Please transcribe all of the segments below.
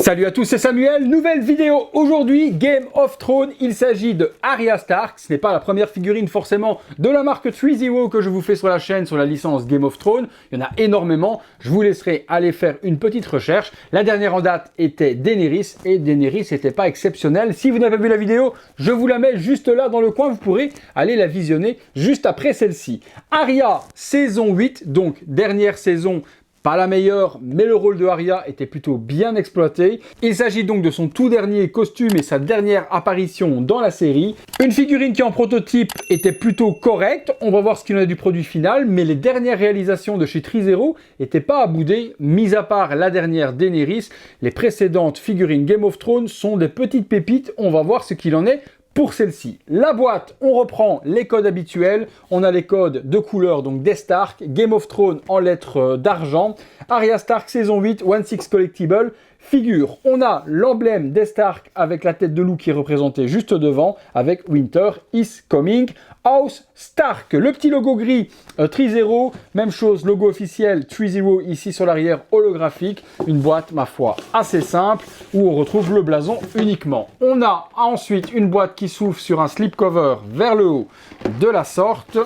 Salut à tous, c'est Samuel, nouvelle vidéo aujourd'hui, Game of Thrones. Il s'agit de Arya Stark, ce n'est pas la première figurine forcément de la marque 3ZERO que je vous fais sur la chaîne sur la licence Game of Thrones. Il y en a énormément, je vous laisserai aller faire une petite recherche. La dernière en date était Daenerys et Daenerys n'était pas exceptionnelle. Si vous n'avez pas vu la vidéo, je vous la mets juste là dans le coin, vous pourrez aller la visionner juste après celle-ci. Arya, saison 8, donc dernière saison. Pas la meilleure, mais le rôle de Arya était plutôt bien exploité. Il s'agit donc de son tout dernier costume et sa dernière apparition dans la série. Une figurine qui en prototype était plutôt correcte, on va voir ce qu'il en est du produit final, mais les dernières réalisations de chez 3ZERO n'étaient pas à bouder, mis à part la dernière Daenerys. Les précédentes figurines Game of Thrones sont des petites pépites, on va voir ce qu'il en est pour celle-ci. La boîte, on reprend les codes habituels. On a les codes de couleur, donc des Stark, Game of Thrones en lettres d'argent, Arya Stark saison 8, 1/6 Collectible. Figure, on a l'emblème des Stark avec la tête de loup qui est représentée juste devant, avec Winter is Coming. House Stark, le petit logo gris 3ZERO, même chose, logo officiel 3ZERO ici sur l'arrière holographique. Une boîte, ma foi, assez simple où on retrouve le blason uniquement. On a ensuite une boîte qui s'ouvre sur un slipcover vers le haut de la sorte.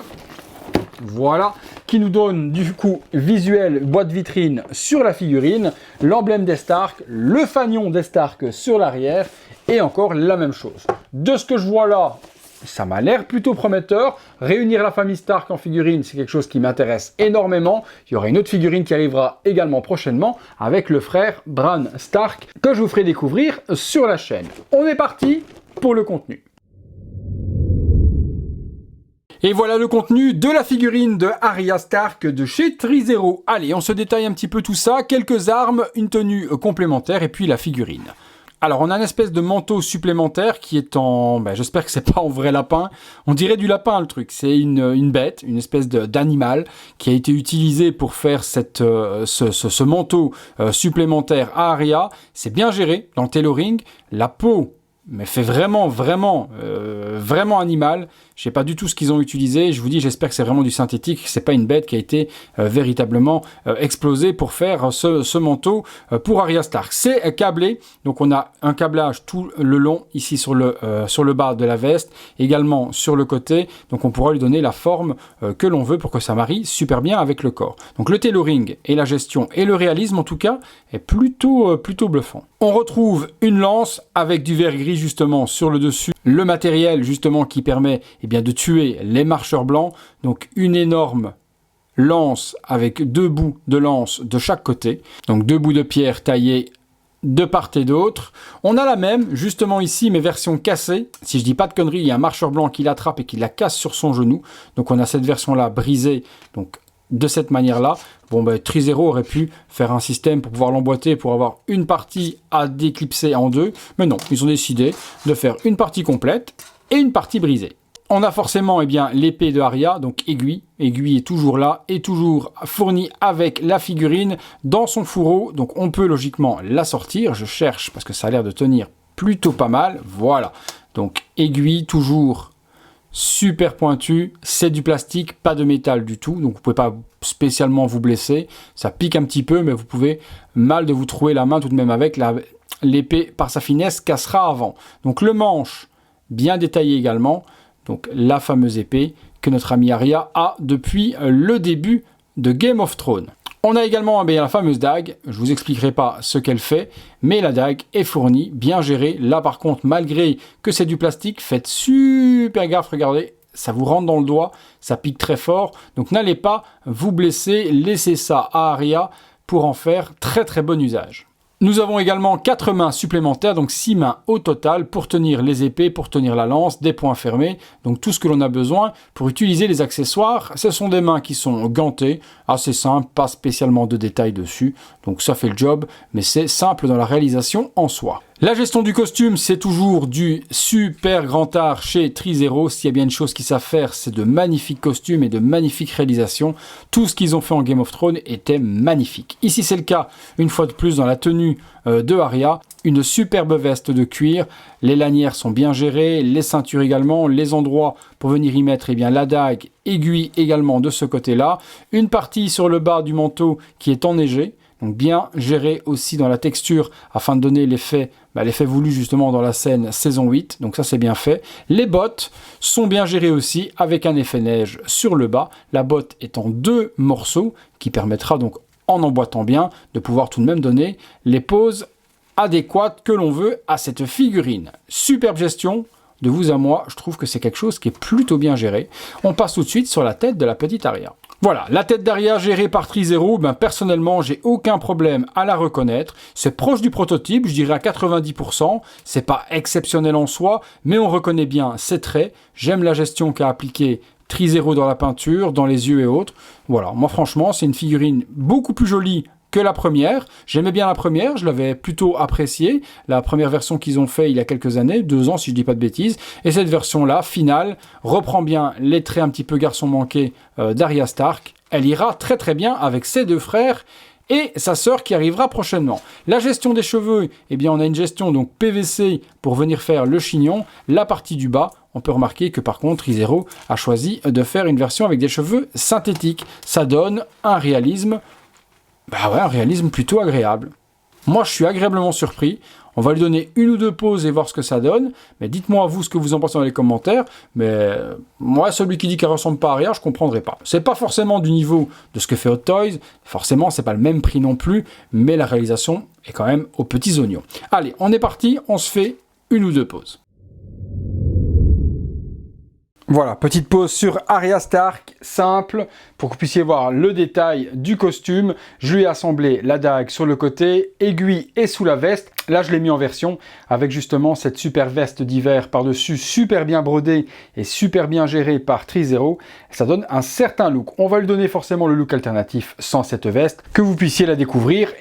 Voilà, qui nous donne du coup visuel boîte vitrine sur la figurine, l'emblème des Stark, le fanion des Stark sur l'arrière et encore la même chose. De ce que je vois là, ça m'a l'air plutôt prometteur. Réunir la famille Stark en figurine, c'est quelque chose qui m'intéresse énormément. Il y aura une autre figurine qui arrivera également prochainement avec le frère Bran Stark que je vous ferai découvrir sur la chaîne. On est parti pour le contenu. Et voilà le contenu de la figurine de Arya Stark de chez 3ZERO. Allez, on se détaille un petit peu tout ça. Quelques armes, une tenue complémentaire et puis la figurine. Alors, on a une espèce de manteau supplémentaire qui est en... j'espère que c'est pas en vrai lapin. On dirait du lapin, le truc. C'est une bête, une espèce d'animal qui a été utilisé pour faire ce manteau supplémentaire à Arya. C'est bien géré dans le tailoring. La peau... mais fait vraiment animal. Je sais pas du tout ce qu'ils ont utilisé. Je vous dis, j'espère que c'est vraiment du synthétique, que c'est pas une bête qui a été véritablement explosée pour faire ce manteau pour Arya Stark. C'est câblé, donc on a un câblage tout le long ici sur le bas de la veste, également sur le côté. Donc on pourra lui donner la forme que l'on veut pour que ça marie super bien avec le corps. Donc le tailoring et la gestion et le réalisme en tout cas est plutôt bluffant. On retrouve une lance avec du verre gris justement sur le dessus, le matériel justement qui permet de tuer les marcheurs blancs, donc une énorme lance avec deux bouts de lance de chaque côté, donc deux bouts de pierre taillés de part et d'autre. On a la même justement ici mais version cassée, si je dis pas de conneries, il y a un marcheur blanc qui l'attrape et qui la casse sur son genou, donc on a cette version là brisée, donc de cette manière-là. 3ZERO aurait pu faire un système pour pouvoir l'emboîter, pour avoir une partie à déclipser en deux. Mais non, ils ont décidé de faire une partie complète et une partie brisée. On a forcément l'épée de Arya, donc aiguille. Aiguille est toujours là et toujours fournie avec la figurine dans son fourreau. Donc on peut logiquement la sortir. Je cherche parce que ça a l'air de tenir plutôt pas mal. Voilà. Donc aiguille toujours super pointu, c'est du plastique, pas de métal du tout, donc vous pouvez pas spécialement vous blesser, ça pique un petit peu, mais vous pouvez mal de vous trouer la main tout de même avec, l'épée par sa finesse cassera avant. Donc le manche, bien détaillé également, donc la fameuse épée que notre ami Arya a depuis le début de Game of Thrones. On a également la fameuse dague, je vous expliquerai pas ce qu'elle fait, mais la dague est fournie, bien gérée. Là par contre, malgré que c'est du plastique, faites super gaffe, regardez, ça vous rentre dans le doigt, ça pique très fort. Donc n'allez pas vous blesser, laissez ça à Arya pour en faire très bon usage. Nous avons également 4 mains supplémentaires, donc 6 mains au total pour tenir les épées, pour tenir la lance, des poings fermés, donc tout ce que l'on a besoin pour utiliser les accessoires. Ce sont des mains qui sont gantées, assez simples, pas spécialement de détails dessus, donc ça fait le job, mais c'est simple dans la réalisation en soi. La gestion du costume, c'est toujours du super grand art chez 3ZERO. S'il y a bien une chose qu'ils savent faire, c'est de magnifiques costumes et de magnifiques réalisations. Tout ce qu'ils ont fait en Game of Thrones était magnifique. Ici, c'est le cas, une fois de plus, dans la tenue de Arya. Une superbe veste de cuir. Les lanières sont bien gérées, les ceintures également, les endroits pour venir y mettre la dague, aiguille également de ce côté-là. Une partie sur le bas du manteau qui est enneigée. donc bien géré aussi dans la texture afin de donner l'effet voulu justement dans la scène saison 8, donc ça c'est bien fait. Les bottes sont bien gérées aussi avec un effet neige sur le bas, la botte est en 2 morceaux qui permettra donc en emboîtant bien de pouvoir tout de même donner les poses adéquates que l'on veut à cette figurine. Superbe gestion. De vous à moi, je trouve que c'est quelque chose qui est plutôt bien géré. On passe tout de suite sur la tête de la petite Aria. Voilà, la tête d'Aria gérée par Trizero, personnellement, j'ai aucun problème à la reconnaître. C'est proche du prototype, je dirais à 90%. C'est pas exceptionnel en soi, mais on reconnaît bien ses traits. J'aime la gestion qu'a appliquée Trizero dans la peinture, dans les yeux et autres. Voilà, moi franchement, c'est une figurine beaucoup plus jolie que la première. J'aimais bien la première, je l'avais plutôt appréciée. La première version qu'ils ont fait il y a quelques années, 2 ans si je dis pas de bêtises. Et cette version-là, finale, reprend bien les traits un petit peu garçon manqué d'Arya Stark. Elle ira très très bien avec ses 2 frères et sa sœur qui arrivera prochainement. La gestion des cheveux, on a une gestion donc PVC pour venir faire le chignon. La partie du bas, on peut remarquer que par contre Trizero a choisi de faire une version avec des cheveux synthétiques. Ça donne un réalisme un réalisme plutôt agréable. Moi, je suis agréablement surpris. On va lui donner 1 ou 2 poses et voir ce que ça donne. Mais dites-moi vous ce que vous en pensez dans les commentaires. Mais moi, celui qui dit qu'elle ressemble pas à Aria, je comprendrai pas. C'est pas forcément du niveau de ce que fait Hot Toys. Forcément, c'est pas le même prix non plus. Mais la réalisation est quand même aux petits oignons. Allez, on est parti. On se fait 1 ou 2 poses. Voilà, petite pose sur Arya Stark, simple, pour que vous puissiez voir le détail du costume. Je lui ai assemblé la dague sur le côté, aiguille et sous la veste. Là, je l'ai mis en version avec justement cette super veste d'hiver par-dessus, super bien brodée et super bien gérée par Trizero. Ça donne un certain look. On va lui donner forcément le look alternatif sans cette veste, que vous puissiez la découvrir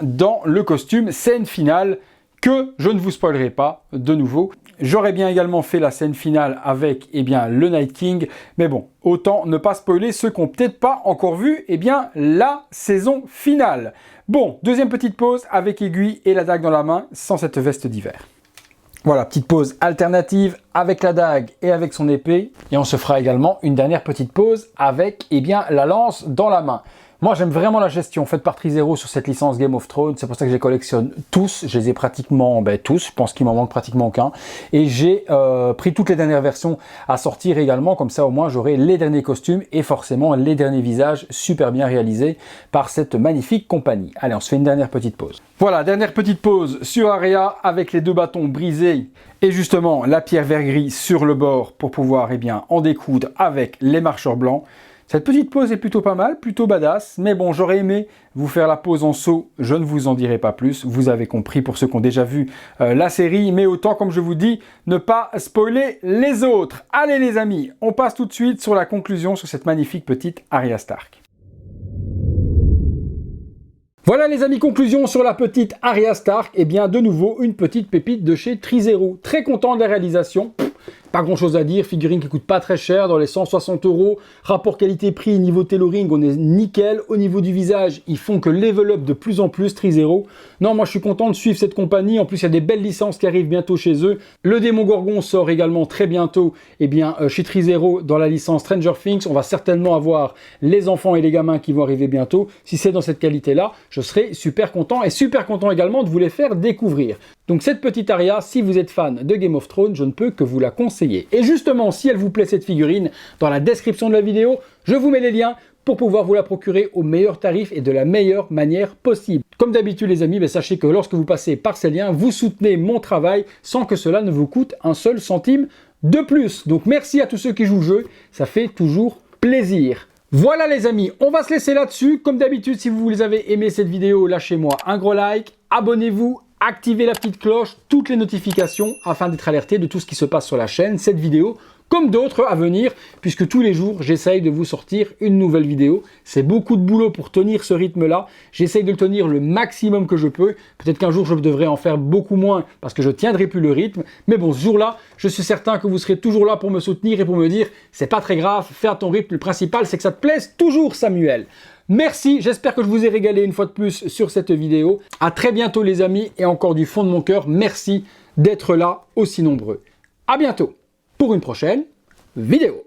dans le costume scène finale, que je ne vous spoilerai pas de nouveau. J'aurais bien également fait la scène finale avec le Night King, mais bon, autant ne pas spoiler ceux qui n'ont peut-être pas encore vu la saison finale. Bon, deuxième petite pause avec aiguille et la dague dans la main, sans cette veste d'hiver. Voilà, petite pause alternative avec la dague et avec son épée. Et on se fera également une dernière petite pause avec la lance dans la main. Moi, j'aime vraiment la gestion faite par Trizero sur cette licence Game of Thrones. C'est pour ça que je les collectionne tous. Je les ai pratiquement tous. Je pense qu'il m'en manque pratiquement aucun. Et j'ai pris toutes les dernières versions à sortir également. Comme ça, au moins, j'aurai les derniers costumes et forcément les derniers visages super bien réalisés par cette magnifique compagnie. Allez, on se fait une dernière petite pause. Voilà, dernière petite pause sur Aria avec les 2 bâtons brisés et justement la pierre vert gris sur le bord pour pouvoir en découdre avec les marcheurs blancs. Cette petite pose est plutôt pas mal, plutôt badass, mais bon, j'aurais aimé vous faire la pose en saut, je ne vous en dirai pas plus, vous avez compris pour ceux qui ont déjà vu la série, mais autant, comme je vous dis, ne pas spoiler les autres. Allez les amis, on passe tout de suite sur la conclusion sur cette magnifique petite Arya Stark. Voilà les amis, conclusion sur la petite Arya Stark, de nouveau une petite pépite de chez Trizero. Très content de la réalisation. Pas grand chose à dire, figurine qui coûte pas très cher, dans les 160 €, rapport qualité-prix, niveau tailoring, on est nickel. Au niveau du visage, ils font que level up de plus en plus, Trizero. Non, moi je suis content de suivre cette compagnie, en plus il y a des belles licences qui arrivent bientôt chez eux. Le Démon Gorgon sort également très bientôt, chez Trizero dans la licence Stranger Things. On va certainement avoir les enfants et les gamins qui vont arriver bientôt. Si c'est dans cette qualité-là, je serai super content et super content également de vous les faire découvrir. Donc cette petite Arya, si vous êtes fan de Game of Thrones, je ne peux que vous la conseiller. Et justement, si elle vous plaît cette figurine, dans la description de la vidéo, je vous mets les liens pour pouvoir vous la procurer au meilleur tarif et de la meilleure manière possible. Comme d'habitude les amis, sachez que lorsque vous passez par ces liens, vous soutenez mon travail sans que cela ne vous coûte un seul centime de plus. Donc merci à tous ceux qui jouent le jeu, ça fait toujours plaisir. Voilà les amis, on va se laisser là-dessus. Comme d'habitude, si vous avez aimé cette vidéo, lâchez-moi un gros like, abonnez-vous, activez la petite cloche, toutes les notifications afin d'être alerté de tout ce qui se passe sur la chaîne. Cette vidéo, comme d'autres à venir, puisque tous les jours, j'essaye de vous sortir une nouvelle vidéo. C'est beaucoup de boulot pour tenir ce rythme-là. J'essaye de le tenir le maximum que je peux. Peut-être qu'un jour, je devrais en faire beaucoup moins parce que je ne tiendrai plus le rythme. Mais bon, ce jour-là, je suis certain que vous serez toujours là pour me soutenir et pour me dire « c'est pas très grave, fais à ton rythme. Le principal, c'est que ça te plaise toujours, Samuel ». Merci, j'espère que je vous ai régalé une fois de plus sur cette vidéo. À très bientôt les amis et encore du fond de mon cœur, merci d'être là aussi nombreux. À bientôt pour une prochaine vidéo.